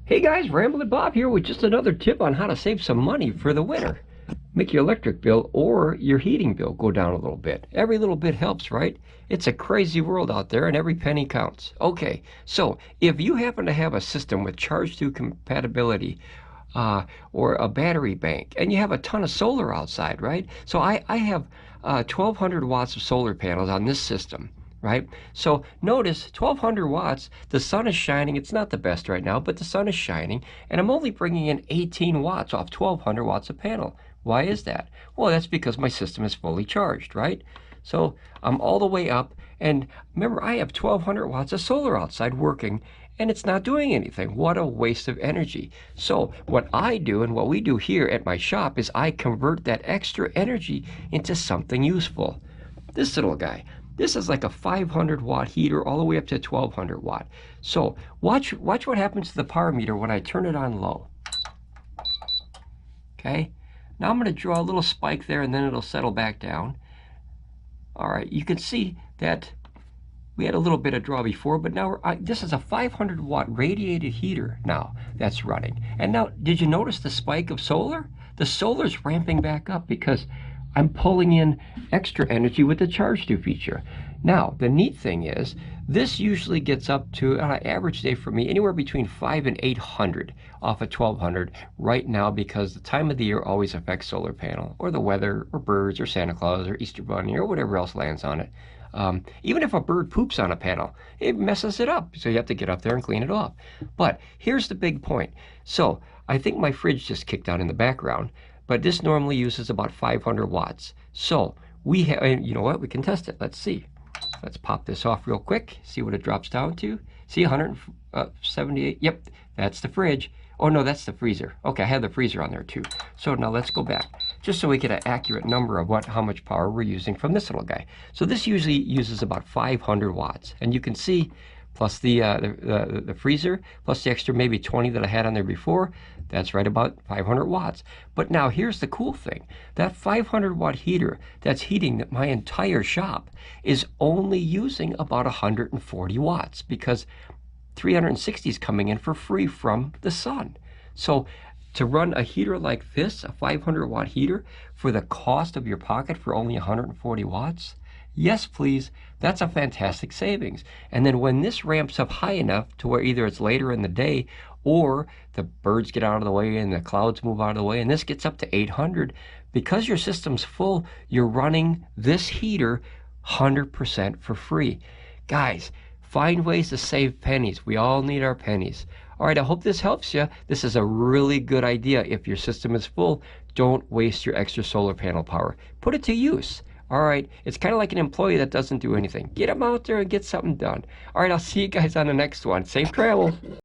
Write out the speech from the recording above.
Hey guys, Ramblin Bob here with just another tip on how to save some money for the winter. Make your electric bill or your heating bill go down a little bit. Every little bit helps, right? It's a crazy world out there and every penny counts. Okay, so if you happen to have a system with charge-to compatibility or a battery bank and you have a ton of solar outside, right? So I have 1200 watts of solar panels on this system. Right? So notice 1200 watts, the sun is shining. It's not the best right now, but the sun is shining, and I'm only bringing in 18 watts off 1200 watts of panel. Why is that? Well, that's because my system is fully charged, right? So I'm all the way up, and remember, I have 1200 watts of solar outside working, and it's not doing anything. What a waste of energy. So what I do and what we do here at my shop is I convert that extra energy into something useful. This little guy. This is like a 500 watt heater all the way up to 1200 watt. So watch what happens to the power meter when I turn it on low. Okay, now I'm going to draw a little spike there and then it'll settle back down. All right, you can see that we had a little bit of draw before, but now this is a 500 watt radiated heater now that's running. And now, did you notice the spike of solar? The solar's ramping back up because I'm pulling in extra energy with the charge-to feature. Now, the neat thing is, this usually gets up to, on an average day for me, anywhere between 500 and 800 off of 1200 right now, because the time of the year always affects solar panel, or the weather, or birds, or Santa Claus, or Easter Bunny, or whatever else lands on it. Even if a bird poops on a panel, it messes it up, so you have to get up there and clean it off. But here's the big point. So, I think my fridge just kicked out in the background, but this normally uses about 500 watts. So we have, you know what, we can test it. Let's see. Let's pop this off real quick, see what it drops down to. See, 178, yep, that's the fridge. Oh no, that's the freezer. Okay, I have the freezer on there too. So now let's go back, just so we get an accurate number of how much power we're using from this little guy. So this usually uses about 500 watts, and you can see, plus the freezer, plus the extra maybe 20 that I had on there before, that's right about 500 watts. But now here's the cool thing. That 500 watt heater that's heating my entire shop is only using about 140 watts because 360 is coming in for free from the sun. So to run a heater like this, a 500 watt heater, for the cost of your pocket for only 140 watts, yes, please, that's a fantastic savings. And then when this ramps up high enough to where either it's later in the day or the birds get out of the way and the clouds move out of the way, and this gets up to 800, because your system's full, you're running this heater 100% for free. Guys, find ways to save pennies. We all need our pennies. All right, I hope this helps you. This is a really good idea. If your system is full, don't waste your extra solar panel power. Put it to use. All right, it's kind of like an employee that doesn't do anything. Get them out there and get something done. All right, I'll see you guys on the next one. Safe travel.